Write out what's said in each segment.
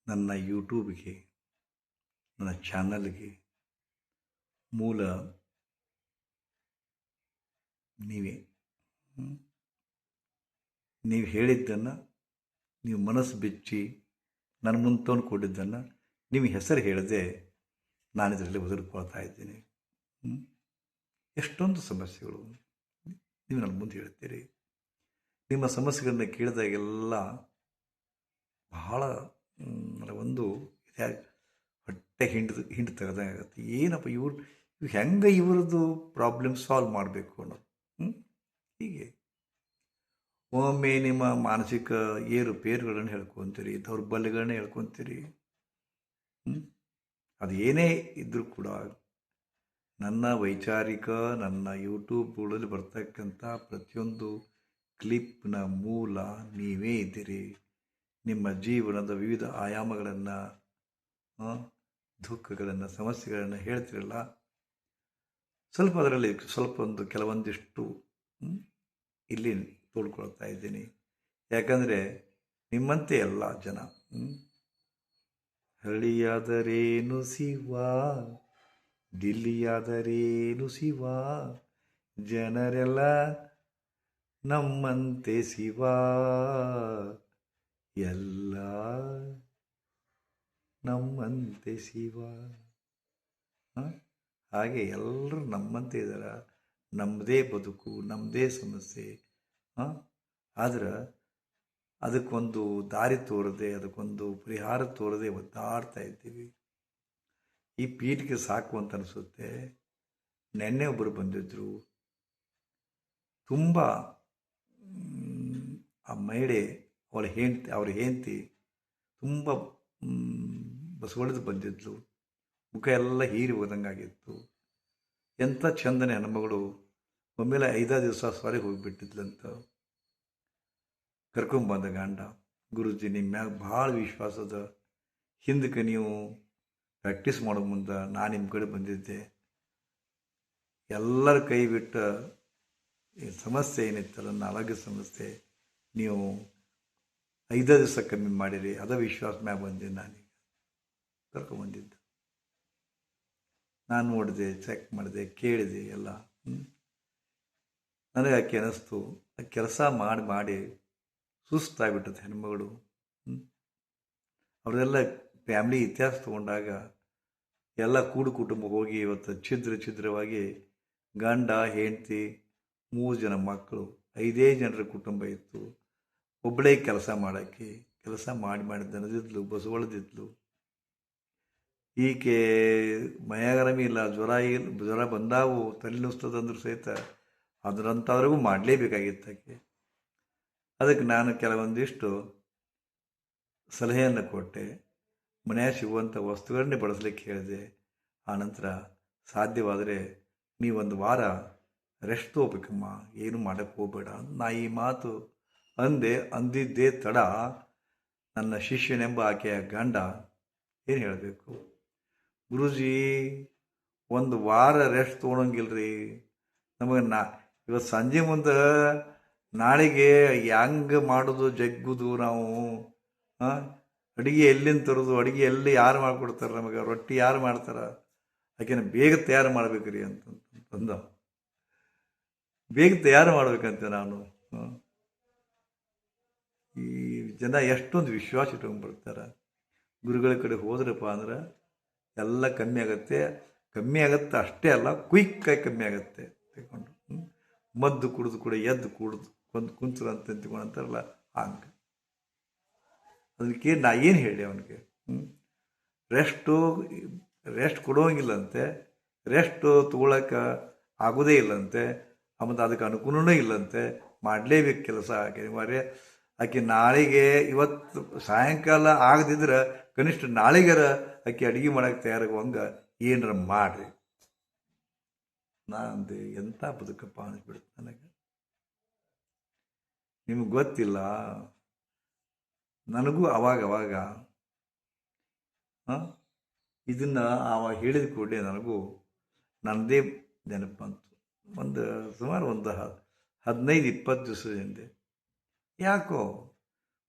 ನನ್ನ ಯೂಟ್ಯೂಬ್ಗೆ, ನನ್ನ ಚಾನಲ್ಗೆ ಮೂಲ ನೀವೇ. ನೀವು ಹೇಳಿದ್ದನ್ನು, ನೀವು ಮನಸ್ಸು ಬಿಚ್ಚಿ ನನ್ನ ಮುಂದೆ ತಂದು ಕೊಟ್ಟಿದ್ದನ್ನು ನೀವು ಹೆಸರು ಹೇಳದೆ ನಾನಿದರಲ್ಲಿ ಬದುಕೊಳ್ತಾ ಇದ್ದೀನಿ. ಎಷ್ಟೊಂದು ಸಮಸ್ಯೆಗಳು ನೀವು ನನ್ನ ಮುಂದೆ ಹೇಳ್ತೀರಿ. ನಿಮ್ಮ ಸಮಸ್ಯೆಗಳನ್ನ ಕೇಳಿದಾಗೆಲ್ಲ ಬಹಳ ಒಂದು ಹೊಟ್ಟೆ ಹಿಂಡು ತೆಗೆದಾಗುತ್ತೆ. ಏನಪ್ಪ ಇವ್ರು ಹೆಂಗೆ ಇವ್ರದ್ದು ಪ್ರಾಬ್ಲಮ್ ಸಾಲ್ವ್ ಮಾಡಬೇಕು ಅನ್ನೋದು. ಹೀಗೆ ಒಮ್ಮೆ ನಿಮ್ಮ ಮಾನಸಿಕ ಏರುಪೇರುಗಳನ್ನು ಹೇಳ್ಕೊತೀರಿ, ದೌರ್ಬಲ್ಯಗಳನ್ನ ಹೇಳ್ಕೊತೀರಿ. ಅದು ಏನೇ ಇದ್ದರೂ ಕೂಡ ನನ್ನ ವೈಚಾರಿಕ, ನನ್ನ ಯೂಟ್ಯೂಬ್ಗಳಲ್ಲಿ ಬರ್ತಕ್ಕಂಥ ಪ್ರತಿಯೊಂದು ಕ್ಲಿಪ್ನ ಮೂಲ ನೀವೇ ಇದ್ದೀರಿ. ನಿಮ್ಮ ಜೀವನದ ವಿವಿಧ ಆಯಾಮಗಳನ್ನು, ದುಃಖಗಳನ್ನು, ಸಮಸ್ಯೆಗಳನ್ನು ಹೇಳ್ತಿರಲ್ಲ, ಸ್ವಲ್ಪ ಅದರಲ್ಲಿ ಕೆಲವೊಂದಿಷ್ಟು ಇಲ್ಲಿ ತೋಡ್ಕೊಳ್ತಾ ಇದ್ದೀನಿ. ಯಾಕಂದರೆ ನಿಮ್ಮಂತೆ ಎಲ್ಲ ಜನ ಹಳ್ಳಿಯಾದರೇನು ಶಿವ, ದಿಲ್ಲಿಯಾದರೇನು ಶಿವ, ಜನರೆಲ್ಲ ನಮ್ಮಂತೆ ಶಿವ, ಎಲ್ಲ ನಮ್ಮಂತೆ ಶಿವ. ಹಾಗೆ ಎಲ್ಲರೂ ನಮ್ಮಂತೆ ಇದ್ದಾರೆ. ನಮ್ಮದೇ ಬದುಕು, ನಮ್ಮದೇ ಸಮಸ್ಯೆ. ಆದ್ರೆ ಅದಕ್ಕೊಂದು ದಾರಿ ತೋರದೆ, ಅದಕ್ಕೊಂದು ಪರಿಹಾರ ತೋರದೆ ಒದ್ದಾಡ್ತಾ ಇದ್ದೀವಿ. ಈ ಪೀಠಿಗೆ ಸಾಕು ಅಂತ ಅನಿಸುತ್ತೆ. ನೆನ್ನೆ ಒಬ್ಬರು ಬಂದಿದ್ದರು. ತುಂಬ ಆ ಮಹಿಳೆ, ಅವ್ರ ಹೆಂಡತಿ ತುಂಬ ಬಸವಳಿದು ಬಂದಿದ್ಲು. ಮುಖ ಎಲ್ಲ ಹೀರಿ ಹೋದಂಗಾಗಿತ್ತು. ಎಂಥ ಚಂದನೆ ಹೆಣ್ಮಗಳು. ಒಮ್ಮೆಲೆ 5 ದಿವಸ ಹೊರಗೆ ಹೋಗಿಬಿಟ್ಟಿದ್ಲಂತ. ಕರ್ಕೊಂಬಂದ ಗಂಡ, ಗುರುಜಿ ನಿಮ್ಮ ಮ್ಯಾಗ ಭಾಳ ವಿಶ್ವಾಸದ, ಹಿಂದಕ್ಕೆ ನೀವು ಪ್ರಾಕ್ಟೀಸ್ ಮಾಡೋ ಮುಂದೆ ನಾನು ನಿಮ್ಮ ಕಡೆ ಬಂದಿದ್ದೆ. ಎಲ್ಲರ ಕೈ ಬಿಟ್ಟು ಈ ಸಮಸ್ಯೆ ಏನಿತ್ತಲ್ಲ, ನನ್ನ ಆರೋಗ್ಯ ಸಮಸ್ಯೆ, ನೀವು 5 ದಿವಸ ಕಮ್ಮಿ ಮಾಡಿರಿ, ಅದ ವಿಶ್ವಾಸ ಮ್ಯಾಗ ಬಂದೆ. ನಾನೀಗ ಕರ್ಕೊಂಬಂದಿದ್ದೆ. ನಾನು ನೋಡಿದೆ, ಚೆಕ್ ಮಾಡಿದೆ, ಕೇಳಿದೆ ಎಲ್ಲ. ನನಗೆ ಆಕೆ ಅನ್ನಿಸ್ತು, ಆ ಕೆಲಸ ಮಾಡಿ ಸುಸ್ತಾಗ್ಬಿಟ್ಟದೆ ಹೆಣ್ಮಗಳು. ಅವ್ರದೆಲ್ಲ ಫ್ಯಾಮ್ಲಿ ಇತಿಹಾಸ ತೊಗೊಂಡಾಗ ಎಲ್ಲ ಕುಟುಂಬ ಹೋಗಿ ಇವತ್ತು ಛಿದ್ರವಾಗಿ ಗಂಡ, ಹೆಂಡತಿ, 3 ಜನ ಮಕ್ಕಳು, 5 ಜನರ ಕುಟುಂಬ ಇತ್ತು. ಒಬ್ಬಳೇ ಕೆಲಸ ಮಾಡೋಕ್ಕೆ, ಕೆಲಸ ಮಾಡಿ ದನದಿದ್ಲು, ಬಸವಳದಿದ್ಲು. ಈಕೆ ಮಯಾಗರಮಿ ಇಲ್ಲ, ಜ್ವರ ಬಂದಾವು, ತಲೆ ನುಸ್ತದಂದ್ರೂ ಸಹಿತ ಅದರಂಥವ್ರಿಗೂ ಮಾಡಲೇಬೇಕಾಗಿತ್ತು ಆಕೆ. ಅದಕ್ಕೆ ನಾನು ಕೆಲವೊಂದಿಷ್ಟು ಸಲಹೆಯನ್ನು ಕೊಟ್ಟೆ. ಮನೆಯಾಗ ಸಿಗುವಂಥ ವಸ್ತುಗಳನ್ನೇ ಬಳಸಲಿಕ್ಕೆ ಹೇಳಿದೆ. ಆನಂತರ ಸಾಧ್ಯವಾದರೆ ನೀವೊಂದು ವಾರ ರೆಸ್ಟ್ ತೊಗೋಬೇಕಮ್ಮ, ಏನು ಮಾಡೋಕ್ಕೆ ಹೋಗಬೇಡ. ನಾ ಈ ಮಾತು ಅಂದಿದ್ದೇ ತಡ ನನ್ನ ಶಿಷ್ಯನೆಂಬ ಆಕೆಯ ಗಂಡ ಏನು ಹೇಳಬೇಕು, ಗುರುಜಿ ಒಂದು ವಾರ ರೆಸ್ಟ್ ತೊಗೊಳಂಗಿಲ್ರಿ, ನಮಗೆ ಇವತ್ತು ಸಂಜೆ ಮುಂದೆ ನಾಳೆಗೆ ಹೆಂಗೆ ಮಾಡೋದು ಜಗ್ಗುದು, ನಾವು ಅಡುಗೆ ಎಲ್ಲಿಂದ ತರೋದು, ಅಡುಗೆ ಎಲ್ಲಿ ಯಾರು ಮಾಡಿಕೊಡ್ತಾರೆ, ನಮಗೆ ರೊಟ್ಟಿ ಯಾರು ಮಾಡ್ತಾರೆ, ಆಕೆನ ಬೇಗ ತಯಾರು ಮಾಡ್ಬೇಕ್ರಿ ಅಂತಂದ. ಬೇಗ ತಯಾರು ಮಾಡ್ಬೇಕಂತೆ ನಾನು. ಈ ಜನ ಎಷ್ಟೊಂದು ವಿಶ್ವಾಸ ಇಟ್ಕೊಂಡ್ಬಿಡ್ತಾರೆ. ಗುರುಗಳ ಕಡೆ ಹೋದ್ರಪ್ಪ ಅಂದ್ರೆ ಎಲ್ಲ ಕಮ್ಮಿ ಆಗುತ್ತೆ ಅಷ್ಟೇ ಅಲ್ಲ, ಕ್ವಿಕ್ಕಾಗಿ ಕಮ್ಮಿ ಆಗುತ್ತೆ. ತಗೊಂಡು ಮದ್ದು ಕುಡಿದು ಕೂಡ ಎದ್ದು ಕುಂತರು ಅಂತ ಅಂತಾರಲ್ಲ, ಹಂಗೆ. ಅದಕ್ಕೆ ನಾ ಏನು ಹೇಳಿ ಅವನಿಗೆ, ರೆಸ್ಟ್ ಕೊಡೋಂಗಿಲ್ಲಂತೆ, ರೆಸ್ಟ್ ತೊಗೊಳಕ್ಕೆ ಆಗೋದೇ ಇಲ್ಲಂತೆ, ಮತ್ತು ಅದಕ್ಕೆ ಅನುಕೂಲವೂ ಇಲ್ಲಂತೆ, ಮಾಡಲೇಬೇಕು ಕೆಲಸ ಅನಿವಾರ್ಯ. ಆಕೆ ನಾಳೆಗೆ ಇವತ್ತು ಸಾಯಂಕಾಲ ಆಗದಿದ್ರೆ ಕನಿಷ್ಠ ನಾಳೆಗಾರ ಆಕೆ ಅಡುಗೆ ಮಾಡೋಕ್ಕೆ ತಯಾರಾಗುವಂಗೆ ಏನರ ಮಾಡ್ರಿ. ನಾನಂದೆ ಎಂಥ ಬದುಕಪ್ಪ ಅನಿಸ್ಬಿಡುತ್ತೆ ನನಗೆ. ನಿಮಗೆ ಗೊತ್ತಿಲ್ಲ, ನನಗೂ ಅವಾಗ ಇದನ್ನು ಅವಾಗ ಹೇಳಿದ ಕೂಡಲೇ ನನಗೂ ನನ್ನದೇ ನೆನಪು ಬಂತು. ಸುಮಾರು 15-20 ದಿವಸದ ಹಿಂದೆ ಯಾಕೋ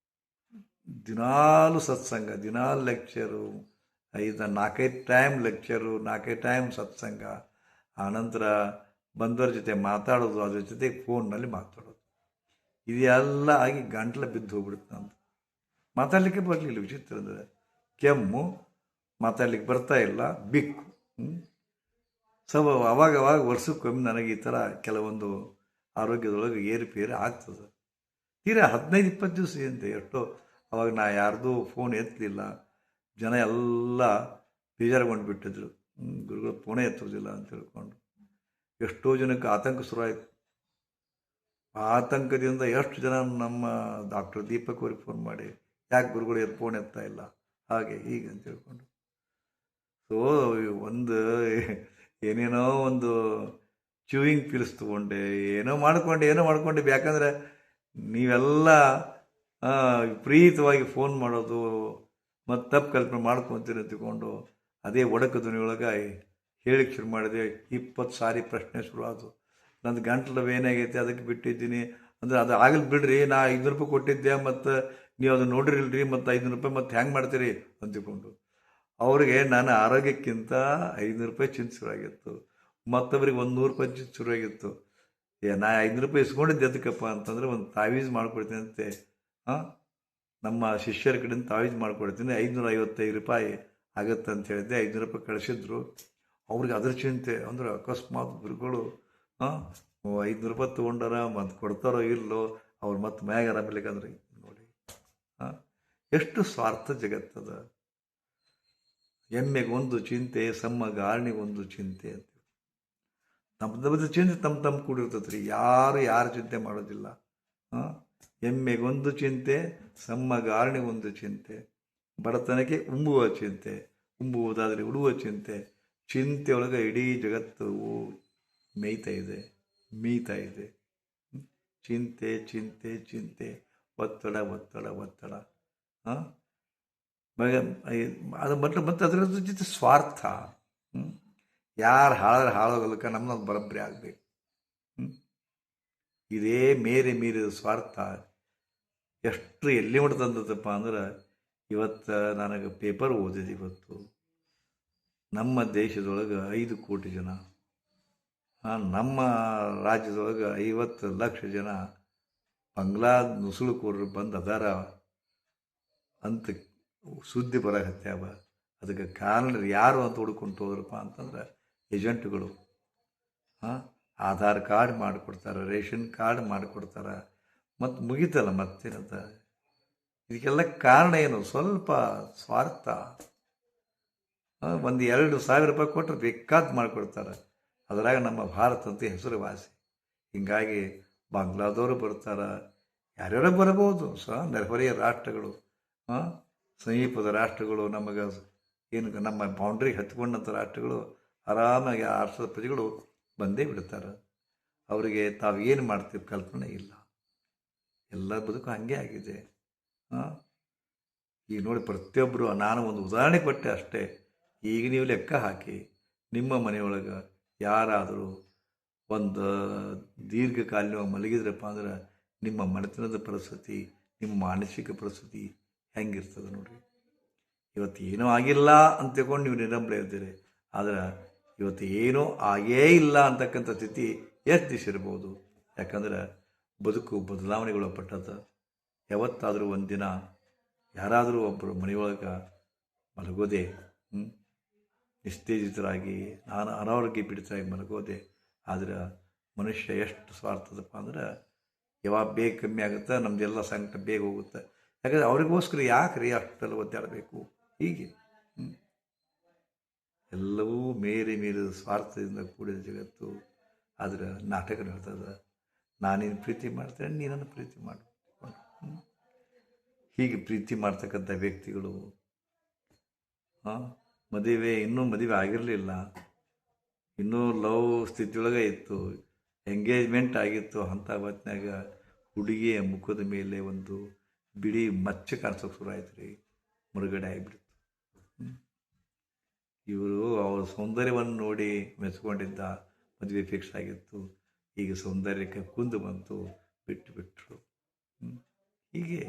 ದಿನಾಲು ಸತ್ಸಂಗ, ದಿನಾಲು ಲೆಕ್ಚರು, 4-5 ಟೈಮ್ ಲೆಕ್ಚರು, 4-5 ಟೈಮ್ ಸತ್ಸಂಗ, ಆನಂತರ ಬಂದವ್ರ ಜೊತೆ ಮಾತಾಡೋದು, ಅದ್ರ ಜೊತೆಗೆ ಫೋನ್ನಲ್ಲಿ ಮಾತಾಡೋದು, ಇದೆಲ್ಲ ಆಗಿ ಗಂಟ್ಲು ಬಿದ್ದು ಹೋಗ್ಬಿಡುತ್ತೆ ನಂದು. ಮಾತಾಡಲಿಕ್ಕೆ ಬರಲಿಲ್ಲ. ವಿಚಿತ್ರ ಅಂದರೆ ಕೆಮ್ಮು, ಮಾತಾಡ್ಲಿಕ್ಕೆ ಬರ್ತಾ ಇಲ್ಲ, ಬಿಕ್ಕು. ಸೊ ಅವಾಗ ವರ್ಷಕ್ಕೊಮ್ಮೆ ನನಗೆ ಈ ಥರ ಕೆಲವೊಂದು ಆರೋಗ್ಯದೊಳಗೆ ಏರುಪೇರು ಆಗ್ತದೆ. ತೀರಾ 15-20 ದಿವಸ ಏನಿದೆ ಎಷ್ಟೋ. ಅವಾಗ ನಾ ಯಾರ್ದು ಫೋನ್ ಎತ್ತಲಿಲ್ಲ. ಜನ ಎಲ್ಲ ಬೇಜಾರುಗೊಂಡು ಬಿಟ್ಟಿದ್ರು, ಗುರುಗಳು ಫೋನೇ ಎತ್ತೋದಿಲ್ಲ ಅಂತ ತಿಳ್ಕೊಂಡು. ಎಷ್ಟೋ ಜನಕ್ಕೆ ಆತಂಕ ಶುರುವಾಯಿತು. ಆತಂಕದಿಂದ ಎಷ್ಟು ಜನ ನಮ್ಮ ಡಾಕ್ಟರ್ ದೀಪಕ್ ಅವ್ರಿಗೆ ಫೋನ್ ಮಾಡಿ, ಯಾಕೆ ಗುರುಗಳು ಫೋನ್ ಎತ್ತಾ ಇಲ್ಲ, ಹಾಗೆ ಹೀಗೆ ಅಂತ ತಿಳ್ಕೊಂಡು. ಸೊ ಒಂದು ಏನೇನೋ ಒಂದು ಚ್ಯೂಯಿಂಗ್ ಪಿಲ್ಸ್ ತೊಗೊಂಡೆ, ಏನೋ ಮಾಡ್ಕೊಂಡೆ. ಯಾಕಂದರೆ ನೀವೆಲ್ಲ ವಿಪರೀತವಾಗಿ ಫೋನ್ ಮಾಡೋದು ಮತ್ತು ತಪ್ಪು ಕಲ್ಪನೆ ಮಾಡ್ಕೊತೀರಿ ಅಂತಿಕೊಂಡು ಅದೇ ಒಡಕು ಧ್ವನಿಯೊಳಗೆ ಹೇಳಿಕ್ಕೆ ಶುರು ಮಾಡಿದೆ. 20 ಸಾರಿ ಪ್ರಶ್ನೆ ಶುರುವಾದವು. ನಂದು ಗಂಟ್ಲು ಏನಾಗೈತೆ, ಅದಕ್ಕೆ ಬಿಟ್ಟಿದ್ದೀನಿ ಅಂದರೆ ಅದು ಆಗಲಿ ಬಿಡ್ರಿ, ನಾ 500 ರೂಪಾಯಿ ಕೊಟ್ಟಿದ್ದೆ, ಮತ್ತು ನೀವು ಅದು ನೋಡಿರಿಲ್ರಿ, ಮತ್ತು 500 ರೂಪಾಯಿ ಮತ್ತೆ ಹೆಂಗೆ ಮಾಡ್ತೀರಿ ಅಂತಿಕೊಂಡು. ಅವ್ರಿಗೆ ನನ್ನ ಆರೋಗ್ಯಕ್ಕಿಂತ 500 ರೂಪಾಯಿ ಚಿಂತೆ ಶುರುವಾಗಿತ್ತು. ಮತ್ತೊಬ್ಬರಿಗೆ 100 ರೂಪಾಯಿ ಚಿಂತೆ ಶುರುವಾಗಿತ್ತು. ನಾ 500 ರೂಪಾಯಿ ಇಸ್ಕೊಂಡಿದ್ದೆ ಎದಕ್ಕಪ್ಪ ಅಂತಂದರೆ ಒಂದು ತಾವೀಜ್ ಮಾಡ್ಕೊಡ್ತೀನಿ ಅಂತೆ. ನಮ್ಮ ಶಿಷ್ಯರ ಕಡೆಯಿಂದ ತಾವೀಜ್ ಮಾಡ್ಕೊಡ್ತೀನಿ, 555 ರೂಪಾಯಿ ಆಗುತ್ತೆ ಅಂತ ಹೇಳಿದ್ದೆ. 500 ರೂಪಾಯಿ ಕಳಿಸಿದ್ರು. ಅವ್ರಿಗೆ ಅದ್ರ ಚಿಂತೆ ಅಂದ್ರೆ ಅಕಸ್ಮಾತ್ ಗುರುಗಳು 500 ರೂಪಾಯಿ ತೊಗೊಂಡಾರ, ಮತ್ತು ಕೊಡ್ತಾರೋ ಇಲ್ಲೋ, ಅವ್ರು ಮತ್ತೆ ಮ್ಯಾಗ ಆರಾಮಿಲ್ಲಕಂದ್ರೆ ನೋಡಿ ಎಷ್ಟು ಸ್ವಾರ್ಥ ಜಗತ್ತದ. ಎಮ್ಮೆಗೊಂದು ಚಿಂತೆ, ಸಮ್ಮಗಾರಣಿಗೊಂದು ಚಿಂತೆ ಅಂತ. ನಮ್ಮ ಚಿಂತೆ ತಮ್ಮ ಕೂಡಿರ್ತದೆ ರೀ. ಯಾರು ಚಿಂತೆ ಮಾಡೋದಿಲ್ಲ. ಎಮ್ಮೆಗೊಂದು ಚಿಂತೆ, ಸಮ್ಮಗಾರಣಿಗೊಂದು ಚಿಂತೆ, ಬಡತನಕ್ಕೆ ಉಂಬುವ ಚಿಂತೆ, ಉಂಬುವುದಾದರೆ ಉಡುವ ಚಿಂತೆ. ಚಿಂತೆಯೊಳಗೆ ಇಡೀ ಜಗತ್ತು ಮೀತಾ ಇದೆ. ಚಿಂತೆ ಚಿಂತೆ ಚಿಂತೆ, ಒತ್ತಡ ಒತ್ತಡ ಒತ್ತಡ. ಅದು ಮತ್ತೆ ಅದರ ಜೊತೆ ಸ್ವಾರ್ಥ. ಯಾರು ಹಾಳೋಗಲಕ್ಕ ನಮ್ಮದು ಬರಬ್ಬರಿ ಆಗಬೇಕು. ಇದೇ ಮೀರಿದ ಸ್ವಾರ್ಥ ಎಷ್ಟು ಎಲ್ಲಿ ತಂದದಪ್ಪ ಅಂದ್ರೆ, ಇವತ್ತು ನನಗೆ ಪೇಪರ್ ಓದಿದೆ. ಇವತ್ತು ನಮ್ಮ ದೇಶದೊಳಗೆ 5 ಕೋಟಿ ಜನ, ನಮ್ಮ ರಾಜ್ಯದೊಳಗೆ 50 ಲಕ್ಷ ಜನ ಬಂಗ್ಲಾ ನುಸುಳುಕೋರರು ಬಂದು ಅದಾರ ಅಂತ ಸುದ್ದಿ ಬರಕತ್ಯಾವ. ಅದಕ್ಕೆ ಕಾರಣ ಯಾರು ಅಂತ ಹುಡ್ಕೊಂಡು ಹೋದ್ರಪ್ಪ ಅಂತಂದ್ರೆ ಏಜೆಂಟ್ಗಳು. ಆಧಾರ್ ಕಾರ್ಡ್ ಮಾಡಿಕೊಡ್ತಾರೆ, ರೇಷನ್ ಕಾರ್ಡ್ ಮಾಡಿಕೊಡ್ತಾರೆ, ಮತ್ತು ಮುಗಿತಲ್ಲ ಮತ್ತೇನಂತ. ಇದಕ್ಕೆಲ್ಲ ಕಾರಣ ಏನು? ಸ್ವಲ್ಪ ಸ್ವಾರ್ಥ. 1-2 ರೂಪಾಯಿ ಕೊಟ್ಟರೆ ಬೇಕಾದ ಮಾಡಿಕೊಡ್ತಾರೆ. ಅದರಾಗ ನಮ್ಮ ಭಾರತ ಅಂತ ಹೆಸರುವಾಸಿ. ಹೀಗಾಗಿ ಬಾಂಗ್ಲಾದವರು ಬರ್ತಾರೆ, ಯಾರ್ಯಾರೋ ಬರಬಹುದು. ನೆರೆಹೊರೆಯ ರಾಷ್ಟ್ರಗಳು, ಸಮೀಪದ ರಾಷ್ಟ್ರಗಳು, ನಮಗೆ ಏನು ನಮ್ಮ ಬೌಂಡ್ರಿಗೆ ಹತ್ಕೊಂಡಂಥ ರಾಷ್ಟ್ರಗಳು ಆರಾಮಾಗಿ ಆರ್ಸದ ಪ್ರಜೆಗಳು ಬಂದೇ ಬಿಡ್ತಾರೆ. ಅವರಿಗೆ ತಾವು ಏನು ಮಾಡ್ತೀವಿ ಕಲ್ಪನೆ ಇಲ್ಲ. ಎಲ್ಲ ಬದುಕು ಹಾಗೆ ಆಗಿದೆ. ಈಗ ನೋಡಿ, ಪ್ರತಿಯೊಬ್ಬರು, ನಾನು ಒಂದು ಉದಾಹರಣೆ ಕೊಟ್ಟೆ ಅಷ್ಟೇ. ಈಗ ನೀವು ಲೆಕ್ಕ ಹಾಕಿ, ನಿಮ್ಮ ಮನೆಯೊಳಗೆ ಯಾರಾದರೂ ಒಂದು ದೀರ್ಘಕಾಲೀನ ಮಲಗಿದ್ರಪ್ಪ ಅಂದ್ರೆ ನಿಮ್ಮ ಮನೆತನದ ಪರಿಸ್ಥಿತಿ, ನಿಮ್ಮ ಮಾನಸಿಕ ಪರಿಸ್ಥಿತಿ ಹೆಂಗಿರ್ತದೆ ನೋಡಿರಿ. ಇವತ್ತು ಏನೂ ಆಗಿಲ್ಲ ಅಂತ ತಿಳ್ಕೊಂಡು ನೀವು ನಿರಂಬಳೆ ಇರ್ತೀರಿ. ಆದರೆ ಇವತ್ತು ಏನೂ ಆಗೇ ಇಲ್ಲ ಅಂತಕ್ಕಂಥ ಸ್ಥಿತಿ ಎಷ್ಟು ದಿವಸ ಇರ್ಬೋದು. ಯಾಕಂದ್ರೆ ಬದುಕು ಬದಲಾವಣೆಗಳು ಪಟ್ಟದ. ಯಾವತ್ತಾದರೂ ಒಂದಿನ ಯಾರಾದರೂ ಒಬ್ಬರು ಮನೆಯೊಳಗೆ ಮಲಗೋದೆ, ನಿಸ್ತೇಜಿತರಾಗಿ, ನಾನು ಅನಾರೋಗ್ಯ ಪೀಡಿತರಾಗಿ ಮಲಗೋದೆ. ಆದರೆ ಮನುಷ್ಯ ಎಷ್ಟು ಸ್ವಾರ್ಥದಪ್ಪ ಅಂದ್ರೆ, ಯಾವಾಗ ಬೇಗ ಕಮ್ಮಿ ಆಗುತ್ತೆ, ನಮ್ಮದೆಲ್ಲ ಸಂಕಟ ಬೇಗ ಹೋಗುತ್ತೆ. ಯಾಕಂದರೆ ಅವ್ರಿಗೋಸ್ಕರ ಯಾಕೆ ರೀ ಅಷ್ಟೆಲ್ಲ ಒದ್ದಾಡಬೇಕು? ಹೀಗೆ ಎಲ್ಲವೂ ಮೀರಿದ ಸ್ವಾರ್ಥದಿಂದ ಕೂಡಿದ ಜಗತ್ತು. ಆದರೆ ನಾಟಕ ನಡ್ತದೆ. ನಾನೇನು ಪ್ರೀತಿ ಮಾಡ್ತೇನೆ, ನೀನನ್ನು ಪ್ರೀತಿ ಮಾಡು. ಹೀಗೆ ಪ್ರೀತಿ ಮಾಡ್ತಕ್ಕಂಥ ವ್ಯಕ್ತಿಗಳು ಇನ್ನೂ ಮದುವೆ ಆಗಿರಲಿಲ್ಲ, ಇನ್ನೂ ಲವ್ ಸ್ಥಿತಿಯೊಳಗೆ ಇತ್ತು, ಎಂಗೇಜ್ಮೆಂಟ್ ಆಗಿತ್ತು. ಅಂಥ ಹೊತ್ತಿನಾಗ ಹುಡುಗಿಯ ಮುಖದ ಮೇಲೆ ಒಂದು ಬಿಳಿ ಮಚ್ಚೆ ಕಾಣಿಸೋಕೆ ಶುರು ಆಯ್ತು ರೀ, ಮುರುಗಡೆ ಆಗಿಬಿಡ್ತು. ಇವರು ಅವ್ರ ಸೌಂದರ್ಯವನ್ನು ನೋಡಿ ಮೆಚ್ಕೊಂಡಿದ್ದ, ಮದುವೆ ಫಿಕ್ಸ್ ಆಗಿತ್ತು. ಈಗ ಸೌಂದರ್ಯಕ್ಕೆ ಕುಂದು ಬಂತು, ಬಿಟ್ಟರು. ಹೀಗೆ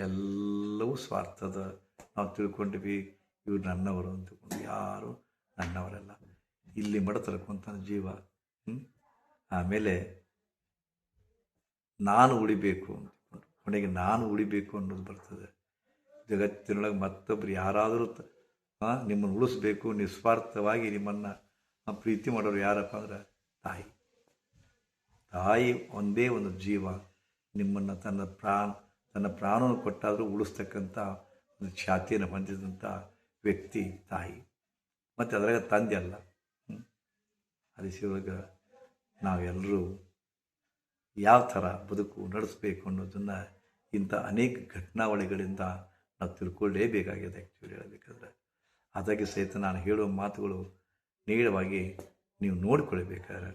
ಎಲ್ಲವೂ ಸ್ವಾರ್ಥದ. ನಾವು ತಿಳ್ಕೊಂಡಿವಿ ಇವ್ರು ನನ್ನವರು ಅಂತ ತಿಳ್ಕೊಂಡು, ಯಾರು ನನ್ನವರಲ್ಲ. ಇಲ್ಲಿ ಮಡ ತಳ್ಕೊಂತಾನೆ ಜೀವ. ಆಮೇಲೆ ನಾನು ಉಳಿಬೇಕು ಅಂದ್ಕೊಂಡು ಕೊನೆಗೆ ನಾನು ಉಳಿಬೇಕು ಅನ್ನೋದು ಬರ್ತದೆ. ಜಗತ್ತಿನೊಳಗೆ ಮತ್ತೊಬ್ಬರು ಯಾರಾದರೂ ನಿಮ್ಮನ್ನು ಉಳಿಸ್ಬೇಕು, ನಿಸ್ವಾರ್ಥವಾಗಿ ನಿಮ್ಮನ್ನು ಪ್ರೀತಿ ಮಾಡೋರು ಯಾರಪ್ಪ ಅಂದ್ರೆ ತಾಯಿ. ತಾಯಿ ಒಂದೇ ಒಂದು ಜೀವ, ನಿಮ್ಮನ್ನು ತನ್ನ ಪ್ರಾಣವನ್ನು ಕೊಟ್ಟಾದರೂ ಉಳಿಸ್ತಕ್ಕಂಥ ಒಂದು ಖ್ಯಾತಿಯನ್ನು ಹೊಂದಿದಂಥ ವ್ಯಕ್ತಿ ತಾಯಿ. ಮತ್ತು ಅದರಾಗ ತಂದೆ ಅಲ್ಲ. ಅದಕ್ಕೆ ನಾವೆಲ್ಲರೂ ಯಾವ ಥರ ಬದುಕು ನಡೆಸಬೇಕು ಅನ್ನೋದನ್ನು ಇಂಥ ಅನೇಕ ಘಟನಾವಳಿಗಳಿಂದ ನಾವು ತಿಳ್ಕೊಳ್ಳೇಬೇಕಾಗಿದೆ. ಆ್ಯಕ್ಚುಲಿ ಹೇಳಬೇಕಾದ್ರೆ ಅದಕ್ಕೆ ಸಹಿತ ನಾನು ಹೇಳುವ ಮಾತುಗಳು ನೇರವಾಗಿ ನೀವು ನೋಡಿಕೊಳ್ಬೇಕಾದ್ರೆ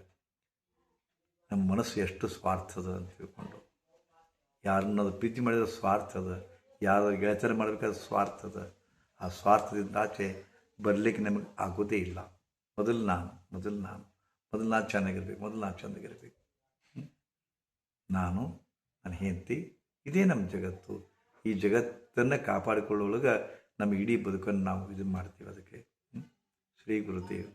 ನಮ್ಮ ಮನಸ್ಸು ಎಷ್ಟು ಸ್ವಾರ್ಥದ ಅಂತ ತಿಳ್ಕೊಂಡು, ಯಾರನ್ನಾದ್ರು ಪ್ರೀತಿ ಮಾಡಿದ್ರೆ ಸ್ವಾರ್ಥದ, ಯಾರು ಗೆಳತನ ಮಾಡಬೇಕಾದ್ರೆ ಸ್ವಾರ್ಥದ. ಆ ಸ್ವಾರ್ಥದಿಂದ ಆಚೆ ಬರಲಿಕ್ಕೆ ನಮಗೆ ಆಗೋದೇ ಇಲ್ಲ. ಮೊದಲು ನಾನು ಚೆನ್ನಾಗಿರ್ಬೇಕು. ನಾನು ನನ್ನ ಹೆಂಡತಿ, ಇದೇ ನಮ್ಮ ಜಗತ್ತು. ಈ ಜಗತ್ತನ್ನು ಕಾಪಾಡಿಕೊಳ್ಳುವಾಗ ನಮ್ಮ ಇಡೀ ಬದುಕನ್ನು ನಾವು ಇದು ಮಾಡ್ತೀವಿ. ಅದಕ್ಕೆ ಶ್ರೀ ಗುರುದೇವ್.